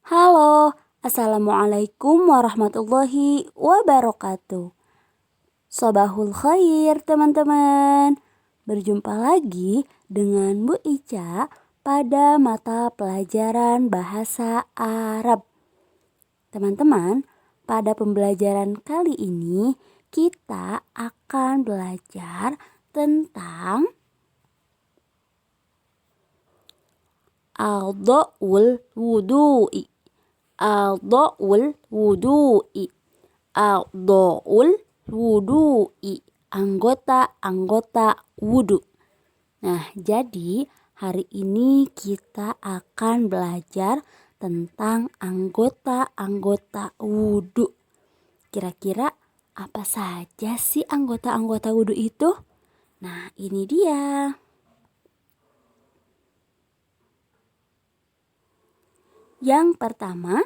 Halo, Assalamualaikum warahmatullahi wabarakatuh. Sobahul khair teman-teman. Berjumpa lagi dengan Bu Ica pada mata pelajaran bahasa Arab. Teman-teman, pada pembelajaran kali ini kita akan belajar tentang A'dha'ul wudu'i. A'dha'ul wudu'i. A'dha'ul wudu'i. Anggota-anggota wudu. Nah, jadi hari ini kita akan belajar tentang anggota-anggota wudu. Kira-kira apa saja sih anggota-anggota wudu itu? Nah, ini dia. Yang pertama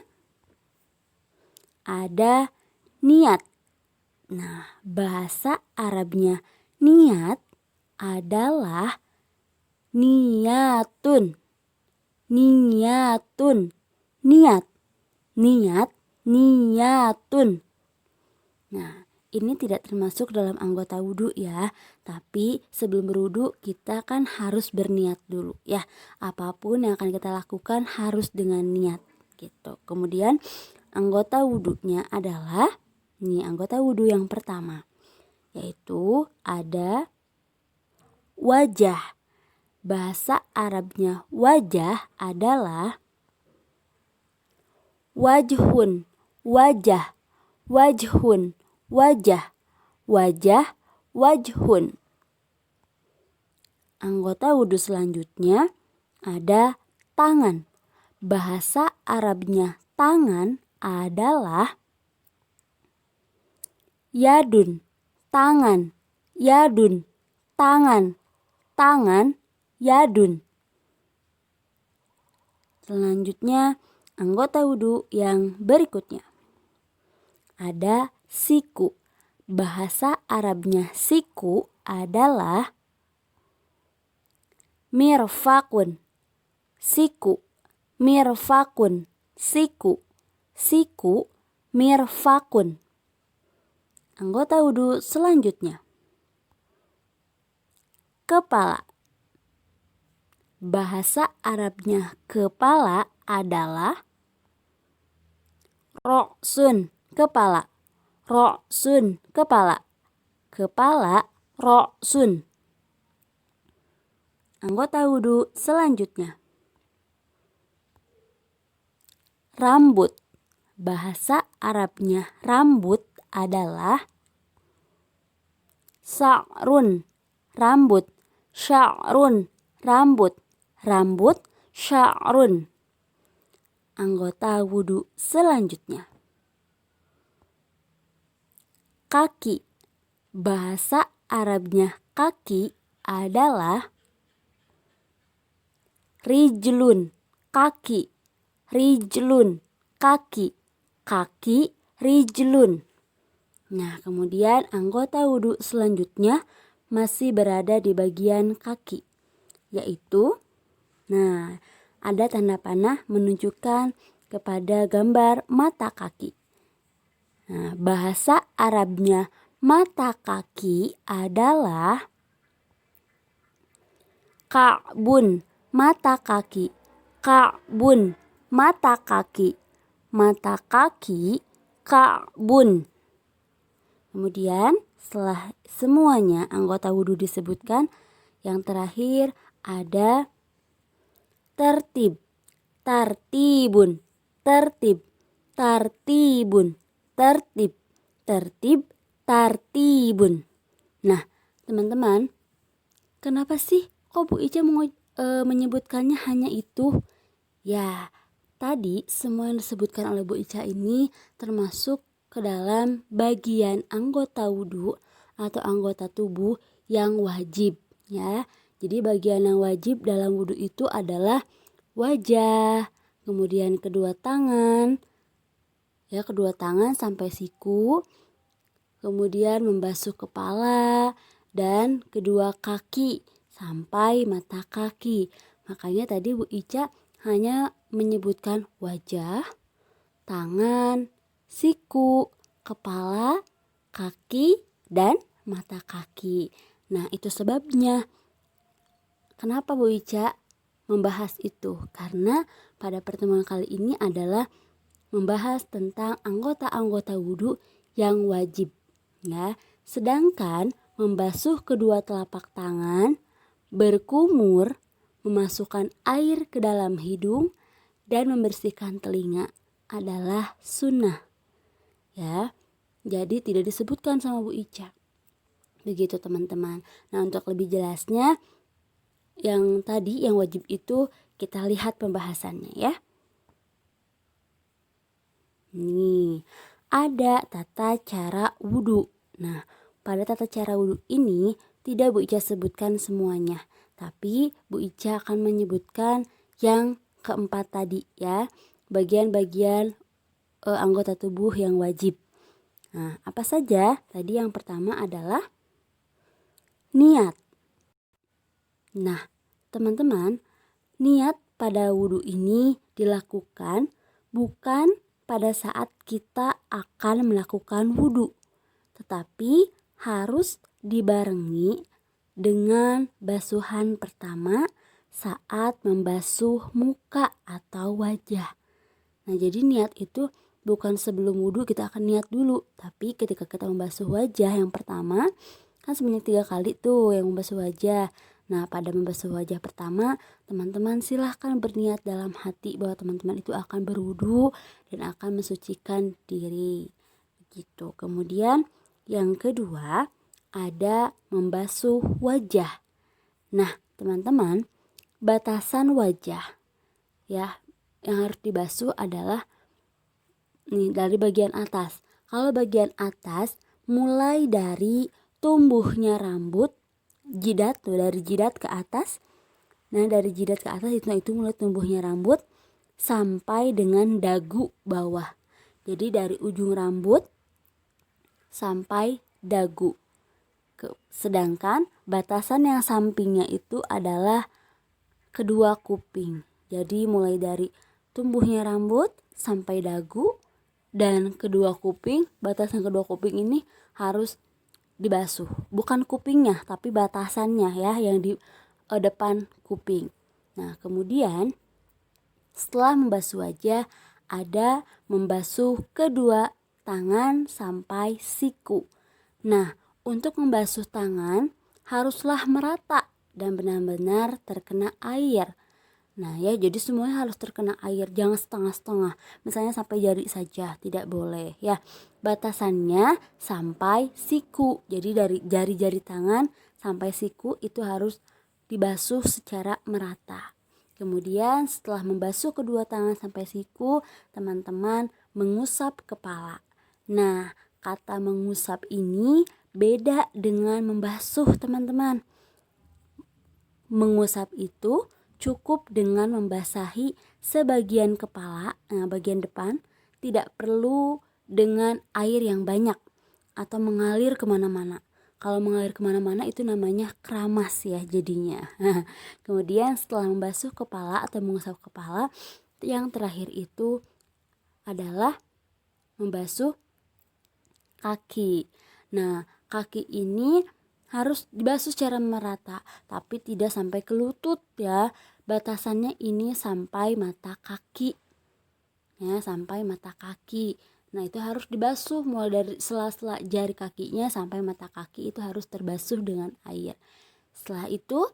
ada niat. Nah, bahasa Arabnya niat adalah niyatun. Niyatun. Niat. Niat. Niyatun. Nah, ini tidak termasuk dalam anggota wudhu ya. Tapi sebelum berwudhu kita kan harus berniat dulu ya. Apapun yang akan kita lakukan harus dengan niat gitu. Kemudian anggota wudhunya adalah anggota wudhu yang pertama, yaitu ada wajah. Bahasa Arabnya wajah adalah wajhun. Wajah. Wajhun. Wajah. Wajah. Wajhun. Anggota wudhu selanjutnya ada tangan. Bahasa Arabnya tangan adalah yadun. Tangan. Yadun. Tangan. Tangan. Yadun. Selanjutnya anggota wudhu yang berikutnya ada siku. Bahasa Arabnya siku adalah mirfakun. Siku. Mirfakun. Siku. Siku. Mirfakun. Anggota wudhu selanjutnya kepala. Bahasa Arabnya kepala adalah roksun. Kepala. Roksun. Kepala. Kepala. Roksun. Anggota wudhu selanjutnya rambut. Bahasa Arabnya rambut adalah sya'run. Rambut. Sya'run. Rambut. Rambut. Sya'run. Anggota wudhu selanjutnya kaki. Bahasa Arabnya kaki adalah rijlun. Kaki. Rijlun. Kaki. Kaki. Rijlun. Nah, kemudian anggota wudhu selanjutnya masih berada di bagian kaki, yaitu ada tanda panah menunjukkan kepada gambar mata kaki. Nah, bahasa Arabnya mata kaki adalah ka'bun. Mata kaki. Ka'bun. Mata kaki. Mata kaki. Ka'bun. Kemudian setelah semuanya anggota wudhu disebutkan, yang terakhir ada tertib. Tartibun. Tertib. Tartibun. Tertib. Tertib. Tartibun. Nah, teman-teman, kenapa sih kok Bu Ica menyebutkannya hanya itu? Ya, tadi semua yang disebutkan oleh Bu Ica ini termasuk ke dalam bagian anggota wudhu atau anggota tubuh yang wajib ya. Jadi bagian yang wajib dalam wudhu itu adalah wajah, kemudian kedua tangan sampai siku, kemudian membasuh kepala, dan kedua kaki sampai mata kaki. Makanya tadi Bu Ica hanya menyebutkan wajah, tangan, siku, kepala, kaki, dan mata kaki. Nah, itu sebabnya kenapa Bu Ica membahas itu. Karena pada pertemuan kali ini adalah membahas tentang anggota-anggota wudhu yang wajib. Ya. Sedangkan membasuh kedua telapak tangan, berkumur, memasukkan air ke dalam hidung, dan membersihkan telinga adalah sunnah. Ya, jadi tidak disebutkan sama Bu Ica. Begitu teman-teman. Nah, untuk lebih jelasnya, yang tadi yang wajib itu kita lihat pembahasannya ya. Nih, ada tata cara wudhu. Nah, pada tata cara wudhu ini tidak Bu Ica sebutkan semuanya. Tapi Bu Ica akan menyebutkan yang keempat tadi ya. Bagian-bagian anggota tubuh yang wajib. Nah, apa saja? Tadi yang pertama adalah niat. Nah, teman-teman, niat pada wudhu ini dilakukan bukan pada saat kita akan melakukan wudhu, tetapi harus dibarengi dengan basuhan pertama saat membasuh muka atau wajah. Nah, jadi niat itu bukan sebelum wudhu kita akan niat dulu, tapi ketika kita membasuh wajah yang pertama, kan sebanyak 3 kali tuh yang membasuh wajah. Nah, pada membasuh wajah pertama, teman-teman silahkan berniat dalam hati bahwa teman-teman itu akan berwudhu dan akan mensucikan diri. Begitu. Kemudian yang kedua ada membasuh wajah. Nah, teman-teman, batasan wajah ya yang harus dibasuh adalah nih dari bagian atas. Kalau bagian atas mulai dari tumbuhnya rambut, jidat tuh dari jidat ke atas. Nah, dari jidat ke atas itu mulai tumbuhnya rambut sampai dengan dagu bawah. Jadi dari ujung rambut sampai dagu. Sedangkan batasan yang sampingnya itu adalah kedua kuping. Jadi mulai dari tumbuhnya rambut sampai dagu dan kedua kuping, batasan kedua kuping ini harus dibasuh. Bukan kupingnya tapi batasannya ya yang di depan kuping. Nah, kemudian setelah membasuh wajah ada membasuh kedua tangan sampai siku. Nah, untuk membasuh tangan haruslah merata dan benar-benar terkena air. Nah ya, jadi semuanya harus terkena air, jangan setengah-setengah. Misalnya sampai jari saja, tidak boleh ya. Batasannya sampai siku. Jadi dari jari-jari tangan sampai siku itu harus dibasuh secara merata. Kemudian setelah membasuh kedua tangan sampai siku, teman-teman mengusap kepala. Nah, kata mengusap ini beda dengan membasuh, teman-teman. Mengusap itu cukup dengan membasahi sebagian kepala, bagian depan, tidak perlu dengan air yang banyak atau mengalir kemana-mana. Kalau mengalir kemana-mana itu namanya keramas ya jadinya. Kemudian setelah membasuh kepala atau mengusap kepala, yang terakhir itu adalah membasuh kaki. Nah, kaki ini harus dibasuh secara merata, tapi tidak sampai ke lutut ya. Batasannya ini sampai mata kaki. Ya, sampai mata kaki. Nah, itu harus dibasuh mulai dari sela-sela jari kakinya sampai mata kaki itu harus terbasuh dengan air. Setelah itu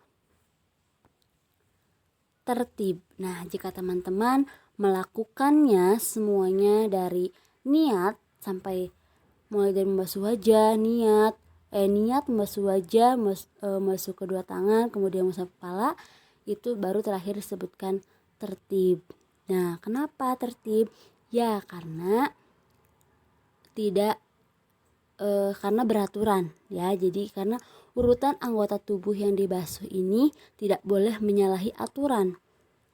tertib. Nah, jika teman-teman melakukannya semuanya dari niat sampai mulai dari membasuh wajah, niat membasuh wajah, membasuh kedua tangan, kemudian membasuh kepala, itu baru terakhir disebutkan tertib. Nah, kenapa tertib? Ya, karena karena beraturan ya. Jadi karena urutan anggota tubuh yang dibasuh ini tidak boleh menyalahi aturan.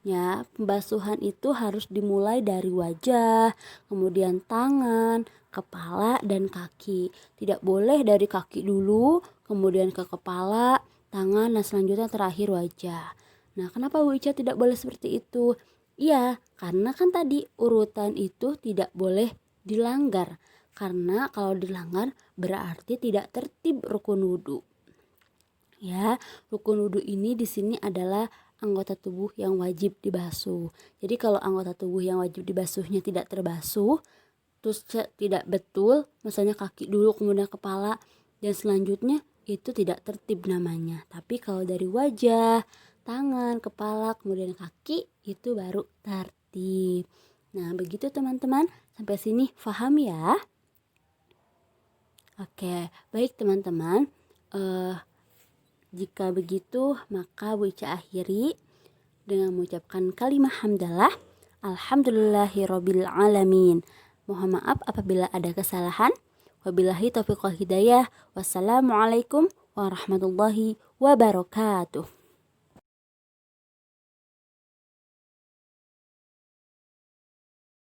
Ya, pembasuhan itu harus dimulai dari wajah, kemudian tangan, kepala, dan kaki. Tidak boleh dari kaki dulu, kemudian ke kepala, tangan, dan selanjutnya terakhir wajah. Nah, kenapa Bu Ica tidak boleh seperti itu? Iya, karena kan tadi urutan itu tidak boleh dilanggar. Karena kalau dilanggar berarti tidak tertib rukun wudhu. Ya, rukun wudhu ini di sini adalah anggota tubuh yang wajib dibasuh. Jadi kalau anggota tubuh yang wajib dibasuhnya tidak terbasuh, terus tidak betul, misalnya kaki dulu kemudian kepala dan selanjutnya, itu tidak tertib namanya. Tapi kalau dari wajah, tangan, kepala, kemudian kaki, itu baru tertib. Nah, begitu teman-teman. Sampai sini paham ya? Oke, baik teman-teman. Jika begitu, maka Bu Ica akhiri dengan mengucapkan kalimat hamdalah. Alhamdulillahirabbil alamin. Mohon maaf apabila ada kesalahan. Wabillahi taufiq wal hidayah. Wassalamualaikum warahmatullahi wabarakatuh.